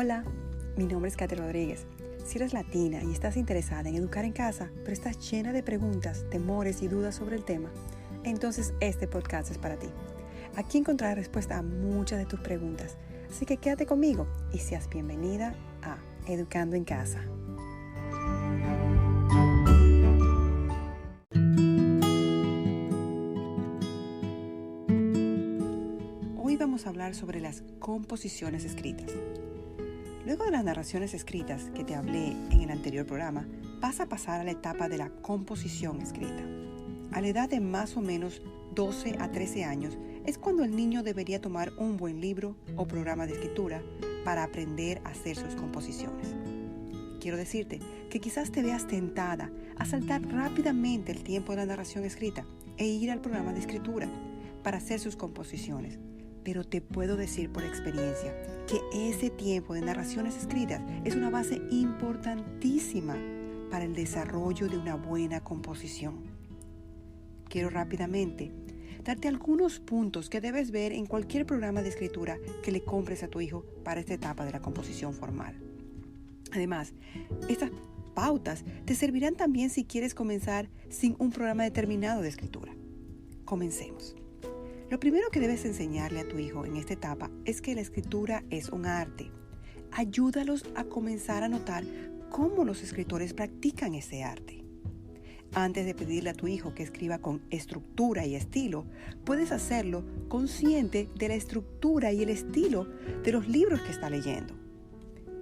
Hola, mi nombre es Katy Rodríguez. Si eres latina y estás interesada en educar en casa, pero estás llena de preguntas, temores y dudas sobre el tema, entonces este podcast es para ti. Aquí encontrarás respuesta a muchas de tus preguntas, así que quédate conmigo y seas bienvenida a Educando en Casa. Hoy vamos a hablar sobre las composiciones escritas. Luego de las narraciones escritas que te hablé en el anterior programa, vas a pasar a la etapa de la composición escrita. A la edad de más o menos 12 a 13 años es cuando el niño debería tomar un buen libro o programa de escritura para aprender a hacer sus composiciones. Quiero decirte que quizás te veas tentada a saltar rápidamente el tiempo de la narración escrita e ir al programa de escritura para hacer sus composiciones. Pero te puedo decir por experiencia que ese tiempo de narraciones escritas es una base importantísima para el desarrollo de una buena composición. Quiero rápidamente darte algunos puntos que debes ver en cualquier programa de escritura que le compres a tu hijo para esta etapa de la composición formal. Además, estas pautas te servirán también si quieres comenzar sin un programa determinado de escritura. Comencemos. Lo primero que debes enseñarle a tu hijo en esta etapa es que la escritura es un arte. Ayúdalos a comenzar a notar cómo los escritores practican ese arte. Antes de pedirle a tu hijo que escriba con estructura y estilo, puedes hacerlo consciente de la estructura y el estilo de los libros que está leyendo.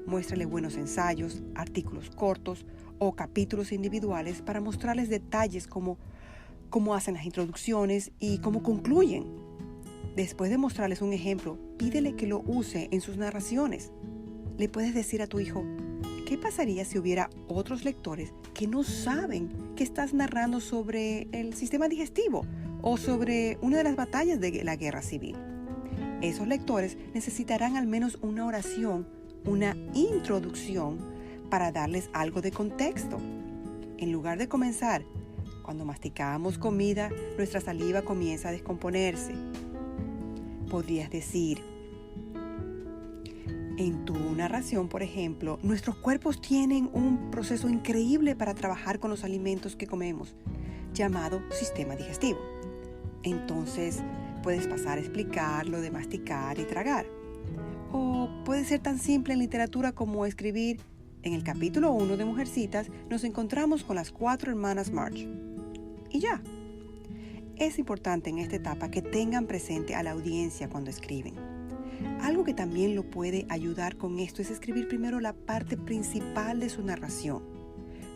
Muéstrale buenos ensayos, artículos cortos o capítulos individuales para mostrarles detalles como cómo hacen las introducciones y cómo concluyen. Después de mostrarles un ejemplo, pídele que lo use en sus narraciones. Le puedes decir a tu hijo, ¿qué pasaría si hubiera otros lectores que no saben que estás narrando sobre el sistema digestivo o sobre una de las batallas de la guerra civil? Esos lectores necesitarán al menos una oración, una introducción para darles algo de contexto. En lugar de comenzar, cuando masticamos comida, nuestra saliva comienza a descomponerse. Podrías decir, en tu narración, por ejemplo, nuestros cuerpos tienen un proceso increíble para trabajar con los alimentos que comemos, llamado sistema digestivo. Entonces, puedes pasar a explicar lo de masticar y tragar. O puede ser tan simple en literatura como escribir, en el capítulo 1 de Mujercitas, nos encontramos con las 4 hermanas March. Y ya. Es importante en esta etapa que tengan presente a la audiencia cuando escriben. Algo que también lo puede ayudar con esto es escribir primero la parte principal de su narración.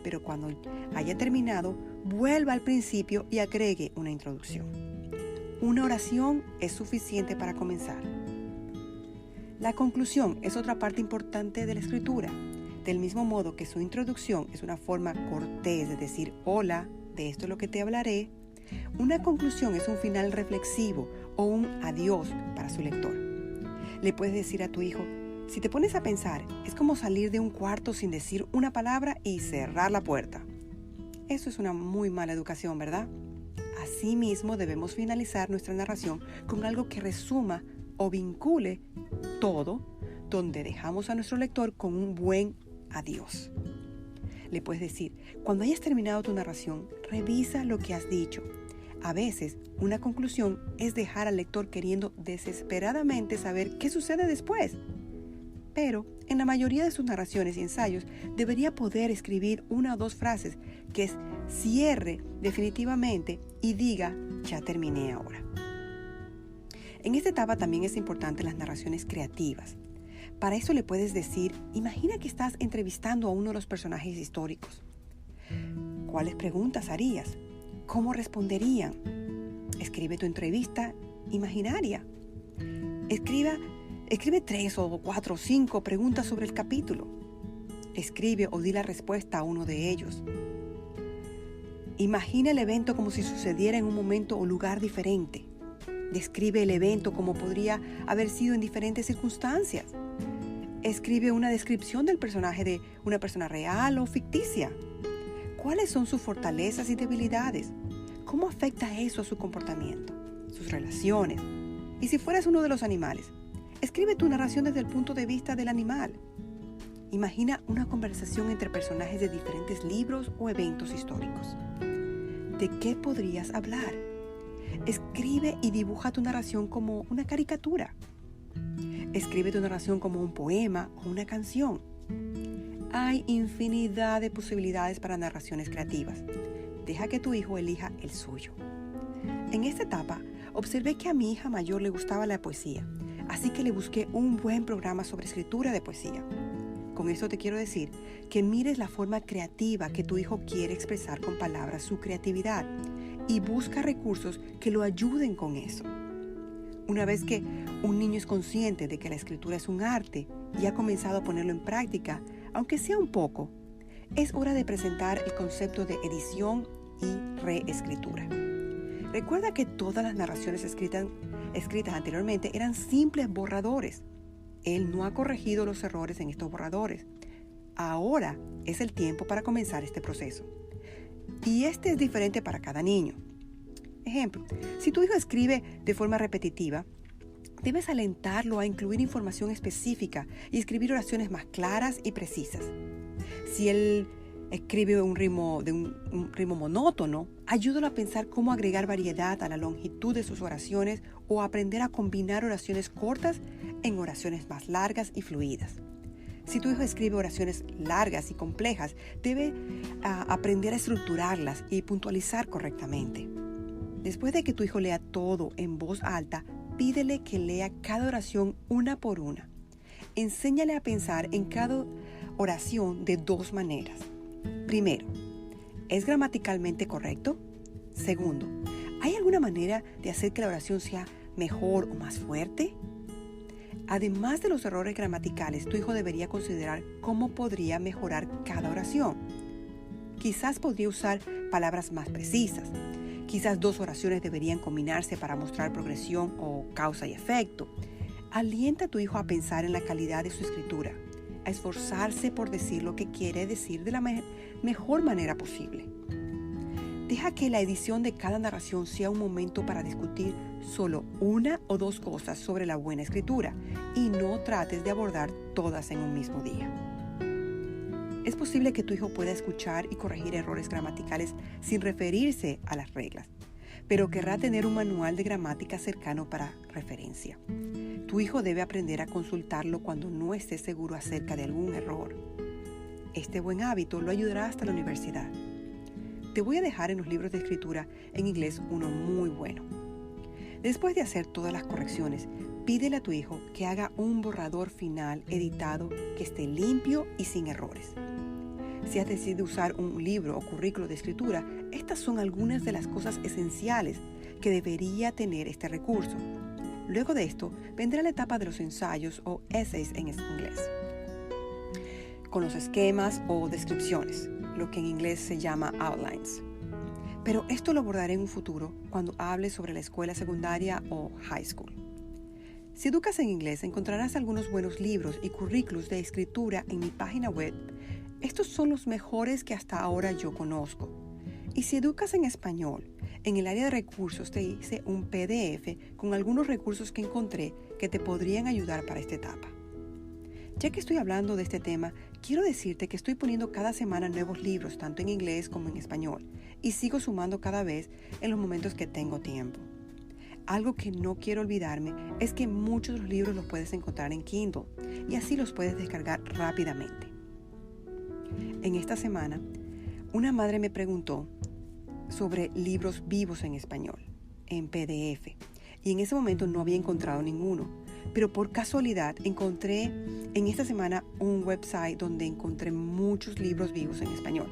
Pero cuando haya terminado, vuelva al principio y agregue una introducción. Una oración es suficiente para comenzar. La conclusión es otra parte importante de la escritura. Del mismo modo que su introducción es una forma cortés de decir hola, de esto es lo que te hablaré, una conclusión es un final reflexivo o un adiós para su lector. Le puedes decir a tu hijo, si te pones a pensar, es como salir de un cuarto sin decir una palabra y cerrar la puerta. Eso es una muy mala educación, ¿verdad? Asimismo, debemos finalizar nuestra narración con algo que resuma o vincule todo, donde dejamos a nuestro lector con un buen adiós. Le puedes decir, cuando hayas terminado tu narración, revisa lo que has dicho. A veces, una conclusión es dejar al lector queriendo desesperadamente saber qué sucede después. Pero, en la mayoría de sus narraciones y ensayos, debería poder escribir una o dos frases que cierre definitivamente y diga, ya terminé ahora. En esta etapa también es importante las narraciones creativas. Para eso le puedes decir, imagina que estás entrevistando a uno de los personajes históricos. ¿Cuáles preguntas harías? ¿Cómo responderían? Escribe tu entrevista imaginaria. Escribe 3 o 4 o 5 preguntas sobre el capítulo. Escribe o di la respuesta a uno de ellos. Imagina el evento como si sucediera en un momento o lugar diferente. Describe el evento como podría haber sido en diferentes circunstancias. Escribe una descripción del personaje de una persona real o ficticia. ¿Cuáles son sus fortalezas y debilidades? ¿Cómo afecta eso a su comportamiento, sus relaciones? Y si fueras uno de los animales, Escribe tu narración desde el punto de vista del animal. Imagina una conversación entre personajes de diferentes libros o eventos históricos. ¿De qué podrías hablar? Escribe y dibuja tu narración como una caricatura. Escribe tu narración como un poema o una canción. Hay infinidad de posibilidades para narraciones creativas. Deja que tu hijo elija el suyo. En esta etapa, observé que a mi hija mayor le gustaba la poesía, así que le busqué un buen programa sobre escritura de poesía. Con esto te quiero decir que mires la forma creativa que tu hijo quiere expresar con palabras su creatividad y busca recursos que lo ayuden con eso. Una vez que un niño es consciente de que la escritura es un arte y ha comenzado a ponerlo en práctica, aunque sea un poco, es hora de presentar el concepto de edición y reescritura. Recuerda que todas las narraciones escritas anteriormente eran simples borradores. Él no ha corregido los errores en estos borradores. Ahora es el tiempo para comenzar este proceso. Y este es diferente para cada niño. Ejemplo, si tu hijo escribe de forma repetitiva, debes alentarlo a incluir información específica y escribir oraciones más claras y precisas. Si él escribe un ritmo monótono, ayúdalo a pensar cómo agregar variedad a la longitud de sus oraciones o aprender a combinar oraciones cortas en oraciones más largas y fluidas. Si tu hijo escribe oraciones largas y complejas, debe aprender a estructurarlas y puntualizar correctamente. Después de que tu hijo lea todo en voz alta, pídele que lea cada oración una por una. Enséñale a pensar en cada oración de dos maneras. Primero, ¿es gramaticalmente correcto? Segundo, ¿hay alguna manera de hacer que la oración sea mejor o más fuerte? Además de los errores gramaticales, tu hijo debería considerar cómo podría mejorar cada oración. Quizás podría usar palabras más precisas. Quizás dos oraciones deberían combinarse para mostrar progresión o causa y efecto. Alienta a tu hijo a pensar en la calidad de su escritura, a esforzarse por decir lo que quiere decir de la mejor manera posible. Deja que la edición de cada narración sea un momento para discutir solo una o dos cosas sobre la buena escritura y no trates de abordar todas en un mismo día. Es posible que tu hijo pueda escuchar y corregir errores gramaticales sin referirse a las reglas, pero querrá tener un manual de gramática cercano para referencia. Tu hijo debe aprender a consultarlo cuando no esté seguro acerca de algún error. Este buen hábito lo ayudará hasta la universidad. Te voy a dejar en los libros de escritura en inglés uno muy bueno. Después de hacer todas las correcciones, pídele a tu hijo que haga un borrador final editado que esté limpio y sin errores. Si has decidido usar un libro o currículo de escritura, estas son algunas de las cosas esenciales que debería tener este recurso. Luego de esto, vendrá la etapa de los ensayos o essays en inglés, con los esquemas o descripciones, lo que en inglés se llama outlines. Pero esto lo abordaré en un futuro cuando hable sobre la escuela secundaria o high school. Si educas en inglés, encontrarás algunos buenos libros y currículos de escritura en mi página web. Estos son los mejores que hasta ahora yo conozco. Y si educas en español, en el área de recursos te hice un PDF con algunos recursos que encontré que te podrían ayudar para esta etapa. Ya que estoy hablando de este tema, quiero decirte que estoy poniendo cada semana nuevos libros, tanto en inglés como en español, y sigo sumando cada vez en los momentos que tengo tiempo. Algo que no quiero olvidarme es que muchos de los libros los puedes encontrar en Kindle y así los puedes descargar rápidamente. En esta semana, una madre me preguntó sobre libros vivos en español, en PDF, y en ese momento no había encontrado ninguno, pero por casualidad encontré en esta semana un website donde encontré muchos libros vivos en español.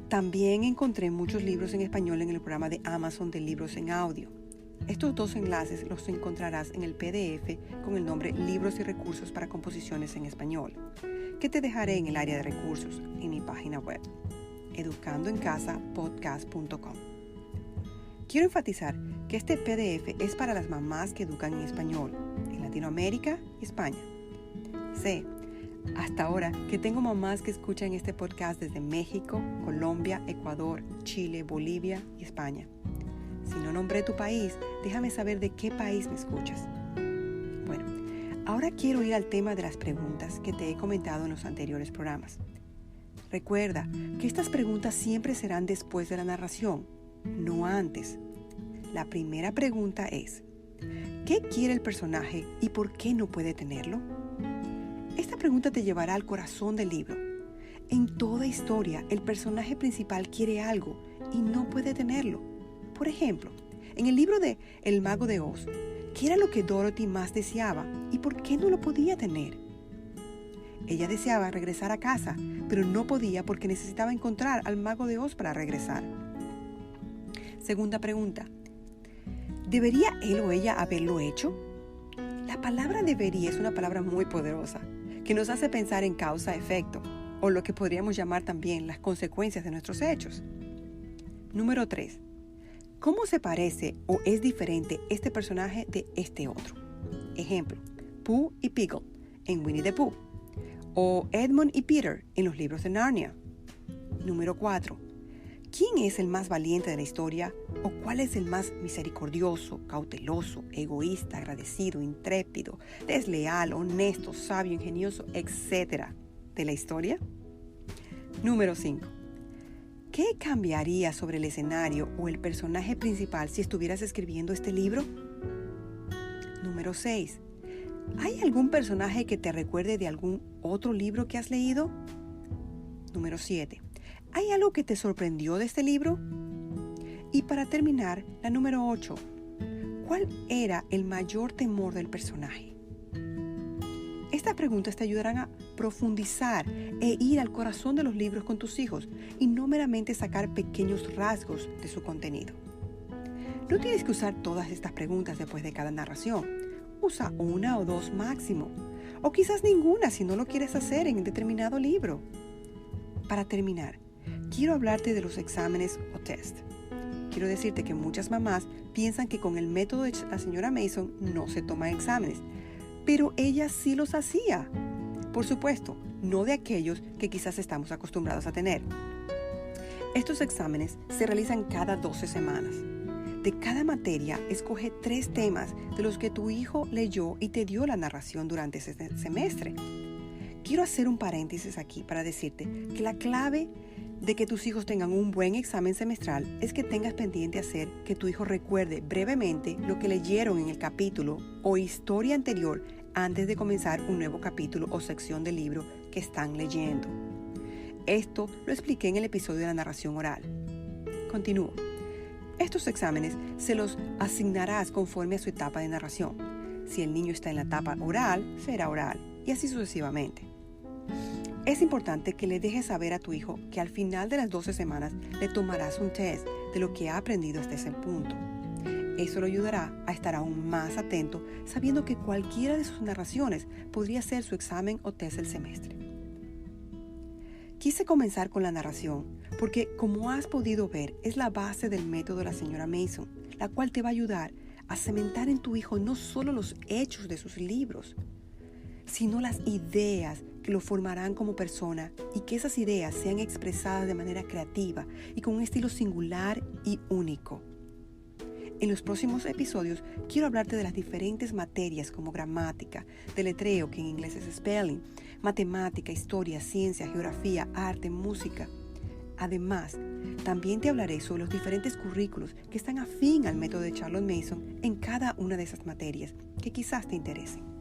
También encontré muchos libros en español en el programa de Amazon de libros en audio. Estos dos enlaces los encontrarás en el PDF con el nombre Libros y Recursos para Composiciones en Español, que te dejaré en el área de recursos en mi página web, educandoencasapodcast.com. Quiero enfatizar que este PDF es para las mamás que educan en español, en Latinoamérica y España. Sé, hasta ahora, que tengo mamás que escuchan este podcast desde México, Colombia, Ecuador, Chile, Bolivia y España. Si no nombré tu país, déjame saber de qué país me escuchas. Bueno, Ahora quiero ir al tema de las preguntas que te he comentado en los anteriores programas. Recuerda que estas preguntas siempre serán después de la narración, no antes. La primera pregunta es, ¿qué quiere el personaje y por qué no puede tenerlo? Esta pregunta te llevará al corazón del libro. En toda historia, el personaje principal quiere algo y no puede tenerlo. Por ejemplo, en el libro de El Mago de Oz, ¿qué era lo que Dorothy más deseaba y por qué no lo podía tener? Ella deseaba regresar a casa, pero no podía porque necesitaba encontrar al Mago de Oz para regresar. Segunda pregunta, ¿debería él o ella haberlo hecho? La palabra debería es una palabra muy poderosa, que nos hace pensar en causa-efecto, o lo que podríamos llamar también las consecuencias de nuestros hechos. Número 3. ¿Cómo se parece o es diferente este personaje de este otro? Ejemplo, Pooh y Piggle en Winnie the Pooh, o Edmund y Peter en los libros de Narnia. Número 4. ¿Quién es el más valiente de la historia o cuál es el más misericordioso, cauteloso, egoísta, agradecido, intrépido, desleal, honesto, sabio, ingenioso, etcétera de la historia? Número 5. ¿Qué cambiaría sobre el escenario o el personaje principal si estuvieras escribiendo este libro? Número 6. ¿Hay algún personaje que te recuerde de algún otro libro que has leído? Número 7. ¿Hay algo que te sorprendió de este libro? Y para terminar, la número 8. ¿Cuál era el mayor temor del personaje? Estas preguntas te ayudarán a profundizar e ir al corazón de los libros con tus hijos y no meramente sacar pequeños rasgos de su contenido. No tienes que usar todas estas preguntas después de cada narración. Usa una o dos máximo, o quizás ninguna si no lo quieres hacer en determinado libro. Para terminar, quiero hablarte de los exámenes o test. Quiero decirte que muchas mamás piensan que con el método de la señora Mason no se toman exámenes, pero ella sí los hacía. Por supuesto, no de aquellos que quizás estamos acostumbrados a tener. Estos exámenes se realizan cada 12 semanas. De cada materia, escoge 3 temas de los que tu hijo leyó y te dio la narración durante ese semestre. Quiero hacer un paréntesis aquí para decirte que la clave de que tus hijos tengan un buen examen semestral es que tengas pendiente hacer que tu hijo recuerde brevemente lo que leyeron en el capítulo o historia anterior antes de comenzar un nuevo capítulo o sección del libro que están leyendo. Esto lo expliqué en el episodio de la narración oral. Continúo. Estos exámenes se los asignarás conforme a su etapa de narración. Si el niño está en la etapa oral, será oral, y así sucesivamente. Es importante que le dejes saber a tu hijo que al final de las 12 semanas le tomarás un test de lo que ha aprendido hasta ese punto. Eso lo ayudará a estar aún más atento, sabiendo que cualquiera de sus narraciones podría ser su examen o test del semestre. Quise comenzar con la narración porque, como has podido ver, es la base del método de la señora Mason, la cual te va a ayudar a cementar en tu hijo no solo los hechos de sus libros, sino las ideas que lo formarán como persona y que esas ideas sean expresadas de manera creativa y con un estilo singular y único. En los próximos episodios quiero hablarte de las diferentes materias como gramática, deletreo, que en inglés es spelling, matemática, historia, ciencia, geografía, arte, música. Además, también te hablaré sobre los diferentes currículos que están afín al método de Charlotte Mason en cada una de esas materias que quizás te interesen.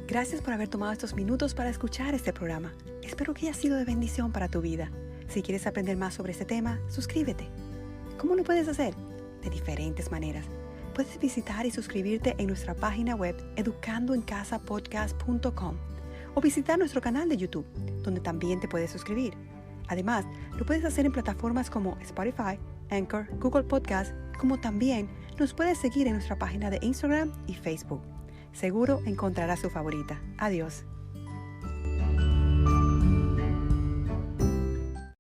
Gracias por haber tomado estos minutos para escuchar este programa. Espero que haya sido de bendición para tu vida. Si quieres aprender más sobre este tema, suscríbete. ¿Cómo lo puedes hacer? De diferentes maneras. Puedes visitar y suscribirte en nuestra página web educandoencasapodcast.com o visitar nuestro canal de YouTube, donde también te puedes suscribir. Además, lo puedes hacer en plataformas como Spotify, Anchor, Google Podcast, como también nos puedes seguir en nuestra página de Instagram y Facebook. Seguro encontrarás tu favorita. Adiós.